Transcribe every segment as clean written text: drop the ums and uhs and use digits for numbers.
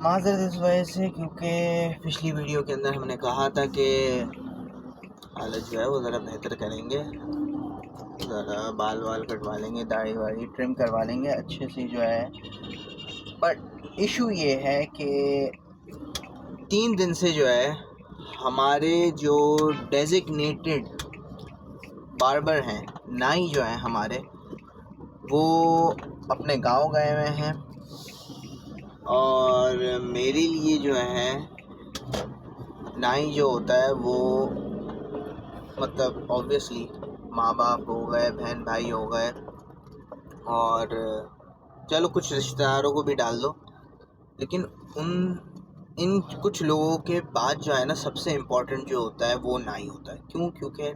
माज़रत इस वजह से क्योंकि पिछली वीडियो के अंदर हमने कहा था कि हालत जो है वो ज़रा बेहतर करेंगे, ज़रा बाल वाल कटवा लेंगे, दाढ़ी वाड़ी ट्रिम करवा लेंगे अच्छे से जो है। बट इशू ये है कि 3 दिन से जो है हमारे जो डेजिग्नेटेड बार्बर हैं, नाई जो हैं हमारे, वो अपने गांव गए हुए हैं और मेरे लिए जो है नाई जो होता है वो मतलब ऑब्वियसली माँ बाप हो गए, बहन भाई हो गए, और चलो कुछ रिश्तेदारों को भी डाल दो, लेकिन इन कुछ लोगों के बाद जो है ना सबसे इम्पोर्टेंट जो होता है वो नाई होता है। क्यों? क्योंकि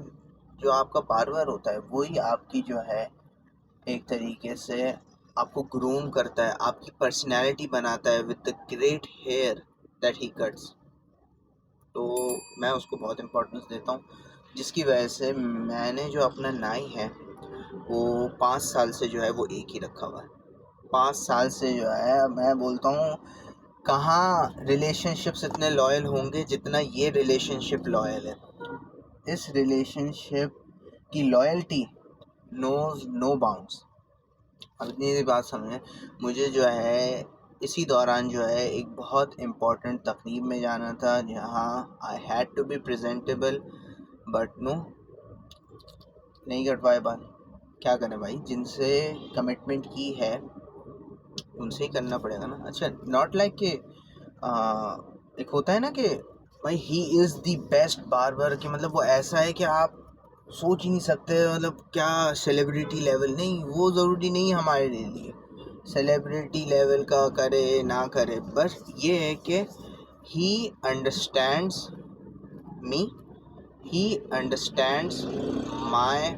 जो आपका बार्बर होता है वही आपकी जो है एक तरीके से आपको ग्रूम करता है, आपकी पर्सनैलिटी बनाता है with the great hair that he cuts. तो मैं उसको बहुत इम्पोर्टेंस देता हूँ, जिसकी वजह से मैंने जो अपना नाई है वो 5 साल से जो है वो एक ही रखा हुआ है। 5 साल से जो है मैं बोलता हूँ कहाँ रिलेशनशिप्स इतने लॉयल होंगे जितना ये रिलेशनशिप लॉयल है। इस रिलेशनशिप की लॉयल्टी नोज नो बाउंड्स। अब इतनी बात समझें, मुझे जो है इसी दौरान जो है एक बहुत इम्पोर्टेंट तकरीब में जाना था जहाँ I had to be presentable, but no, नहीं कटवाए बाल। क्या करें भाई, जिनसे कमिटमेंट की है उनसे ही करना पड़ेगा ना। अच्छा, नॉट लाइक कि एक होता है ना कि भाई he is the best barber, कि मतलब वो ऐसा है कि आप सोच ही नहीं सकते, मतलब क्या सेलिब्रिटी लेवल, नहीं, वो ज़रूरी नहीं है हमारे लिए सेलिब्रिटी लेवल का करे ना करे, बस ये है कि he understands me, he understands my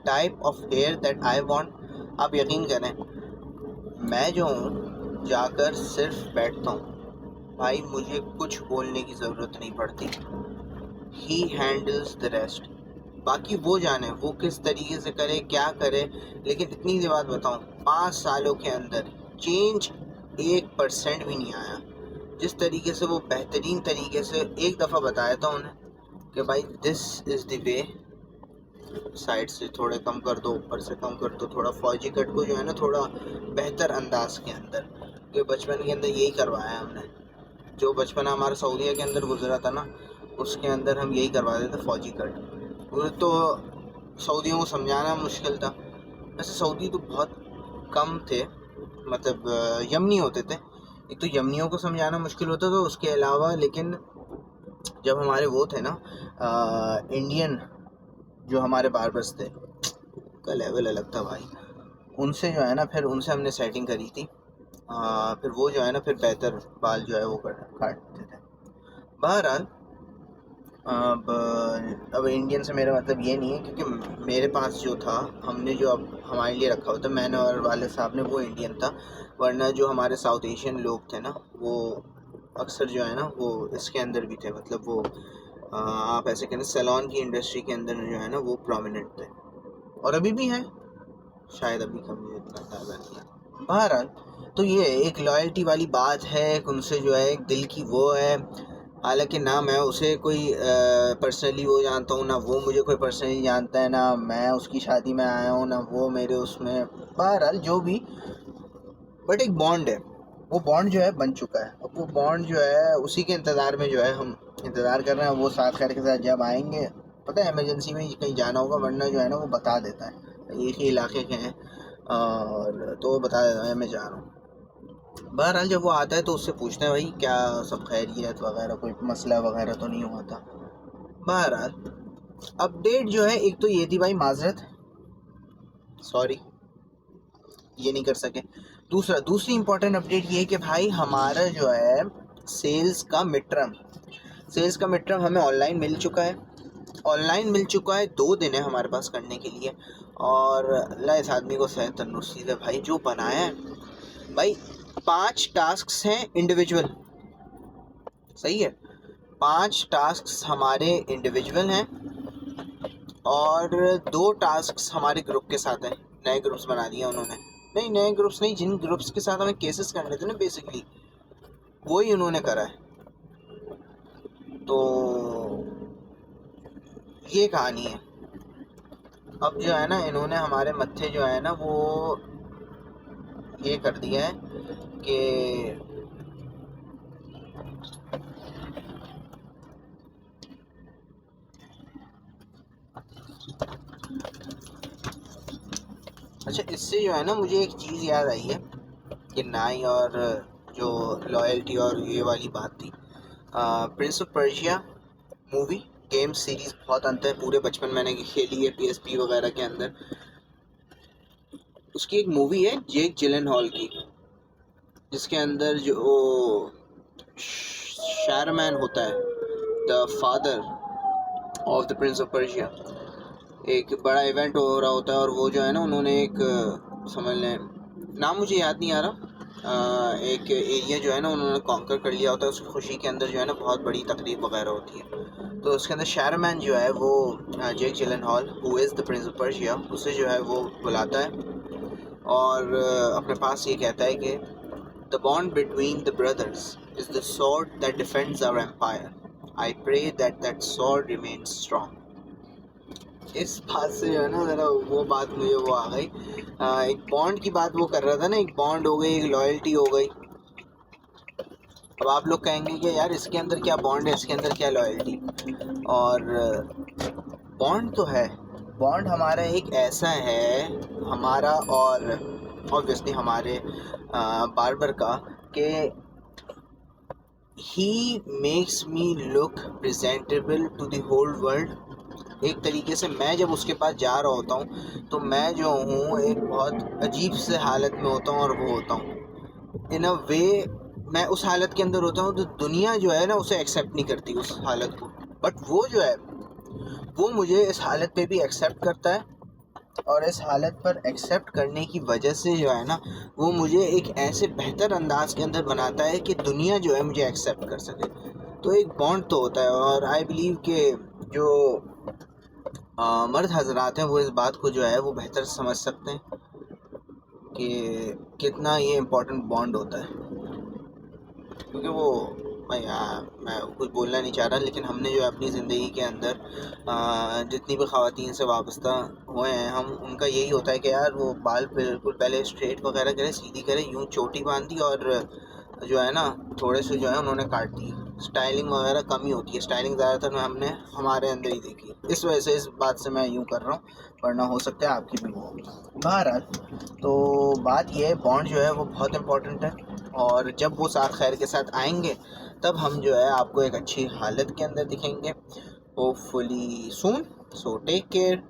type of hair that I want. आप यकीन करें, मैं जो हूँ जाकर सिर्फ बैठता हूँ भाई, मुझे कुछ बोलने की ज़रूरत नहीं पड़ती, ही हैंडल्स द रेस्ट। बाकी वो जाने वो किस तरीके से करे, क्या करे, लेकिन इतनी सी बात बताऊँ, 5 सालों के अंदर चेंज 1% भी नहीं आया। जिस तरीके से वो बेहतरीन तरीके से एक दफ़ा बताया था उन्हें कि भाई this is the way, side से थोड़े कम कर दो, ऊपर से कम कर दो, थोड़ा फौजी कट को जो है ना थोड़ा बेहतर अंदाज के अंदर, क्योंकि बचपन के अंदर यही करवाया हमने। जो बचपन हमारा सऊदीया के अंदर गुजरा था ना, उसके अंदर हम यही करवाते थे, फौजी कट। वो तो सऊदियों को समझाना मुश्किल था। वैसे सऊदी तो बहुत कम थे, मतलब यमनी होते थे, एक तो यमनियों को समझाना मुश्किल होता था, उसके अलावा लेकिन जब हमारे वो थे ना इंडियन जो हमारे बार्बर्स थे, का लेवल अलग था भाई। उनसे जो है ना फिर उनसे हमने सेटिंग करी थी, फिर वो जो है ना फिर बेहतर बाल जो है वो काटते थे। बहरहाल अब इंडियन से मेरा मतलब ये नहीं है, क्योंकि मेरे पास जो था, हमने जो अब हमारे लिए रखा हुआ था, मैंने और वाले साहब ने, वो इंडियन था। वरना जो हमारे साउथ एशियन लोग थे ना, वो अक्सर जो है ना वो इसके अंदर भी थे, मतलब वो आप ऐसे कहें सैलून की इंडस्ट्री के अंदर जो है ना वो प्रोमिनेंट थे, और अभी भी हैं, शायद अभी कम मुझे इतना ज़्यादा नहीं है। बहरहाल तो ये एक लॉयल्टी वाली बात है, उनसे जो है एक दिल की वो है। हालांकि ना मैं उसे कोई पर्सनली वो जानता हूँ, ना वो मुझे कोई पर्सनली जानता है, ना मैं उसकी शादी में आया हूँ, ना वो मेरे उसमें, बहरहाल जो भी, बट एक बॉन्ड है, वो बॉन्ड जो है बन चुका है। अब वो बॉन्ड जो है उसी के इंतज़ार में जो है हम इंतज़ार कर रहे हैं। वो साथ खैर के साथ जब आएंगे, पता है इमरजेंसी में कहीं जाना होगा, वरना जो है ना वो बता देता है एक ही इलाके के हैं, और तो वो बता देता है मैं जा रहा हूँ। बहरहाल जब वो आता है तो उससे पूछते हैं भाई क्या सब खैरियत वगैरह, कोई मसला वगैरह तो नहीं हुआ था। बहरहाल अपडेट जो है एक तो ये थी भाई, माजरत, सॉरी ये नहीं कर सके। दूसरी इंपॉर्टेंट अपडेट ये है कि भाई हमारा जो है सेल्स का मिड टर्म हमें ऑनलाइन मिल चुका है। 2 दिन है हमारे पास करने के लिए, और अल्लाह इस आदमी को सेहत तंदुरुस्ती दे भाई, जो बनाया है भाई। 5 टास्क्स हैं इंडिविजुअल, सही है, 5 टास्क्स हमारे इंडिविजुअल हैं, और 2 टास्क्स हमारे ग्रुप के साथ हैं, नए ग्रुप्स बना दिए उन्होंने। नहीं, नए ग्रुप्स नहीं, जिन ग्रुप्स के साथ हमें केसेस करने थे ना बेसिकली, वही उन्होंने करा है। तो ये कहानी है। अब जो है ना, इन्होंने हमारे मत्थे जो है ना वो ये कर दिया है कि अच्छा, इससे जो है ना मुझे एक चीज़ याद आई है कि नाई और जो लॉयल्टी और ये वाली बात थी, Prince of Persia movie game series बहुत अंतर है, पूरे बचपन मैंने खेली है PSP वगैरह के अंदर। उसकी एक मूवी है जेक जिलेनहॉल की, जिसके अंदर जो शारमैन होता है, the father of the prince of Persia, एक बड़ा इवेंट हो रहा होता है और वो जो है ना उन्होंने एक समझ लें, नाम मुझे याद नहीं आ रहा, एक एरिया जो है ना उन्होंने कॉन्कर कर लिया होता है। उसकी खुशी के अंदर जो है ना बहुत बड़ी तकरीब वगैरह होती है। तो उसके अंदर शारमैन जो है वो Jake Gyllenhaal who is the prince of Persia, उसे जो है वो बुलाता है और अपने पास ये कहता है कि the bond between the brothers is the sword that defends our empire, I pray that that sword remains strong. इस बात से जो है ना ज़रा वो बात मुझे वो आ गई, एक बॉन्ड की बात वो कर रहा था ना, एक बॉन्ड हो गई, एक लॉयल्टी हो गई। अब आप लोग कहेंगे कि यार इसके अंदर क्या बॉन्ड है, इसके अंदर क्या लॉयल्टी, और बॉन्ड तो है। बॉन्ड हमारा एक ऐसा है, हमारा और ऑब्वियसली हमारे बार्बर का, कि he makes me look presentable to the whole world. एक तरीके से मैं जब उसके पास जा रहा होता हूँ तो मैं जो हूँ एक बहुत अजीब से हालत में होता हूँ, और वो होता हूँ इन अ वे, मैं उस हालत के अंदर होता हूँ तो दुनिया जो है ना उसे एक्सेप्ट नहीं करती उस हालत को, बट वो जो है वो मुझे इस हालत पे भी एक्सेप्ट करता है, और इस हालत पर एक्सेप्ट करने की वजह से जो है ना वो मुझे एक ऐसे बेहतर अंदाज के अंदर बनाता है कि दुनिया जो है मुझे एक्सेप्ट कर सके। तो एक बॉन्ड तो होता है, और आई बिलीव कि जो मर्द हजरात हैं वो इस बात को जो है वो बेहतर समझ सकते हैं कि कितना ये इम्पोर्टेंट बॉन्ड होता है। क्योंकि वो मैं कुछ बोलना नहीं चाह रहा, लेकिन हमने जो अपनी ज़िंदगी के अंदर जितनी भी ख़वातीन से वाबस्ता हुए हैं, हम उनका यही होता है कि यार वो बाल बिल्कुल पहले स्ट्रेट वगैरह करें, सीधी करें, यूँ चोटी बांधी, और जो है ना थोड़े से जो है उन्होंने काट दी। स्टाइलिंग वगैरह कम ही होती है, स्टाइलिंग ज़्यादातर हमने हमारे अंदर ही देखी, इस वजह से इस बात से मैं यूँ कर रहा हूँ, वरना हो सकता है आपकी भी वो। बहरहाल, तो बात ये है, बॉन्ड जो है वो बहुत इम्पोर्टेंट है, और जब वो साथ खैर के साथ आएंगे तब हम जो है आपको एक अच्छी हालत के अंदर दिखेंगे, hopefully soon. So take care.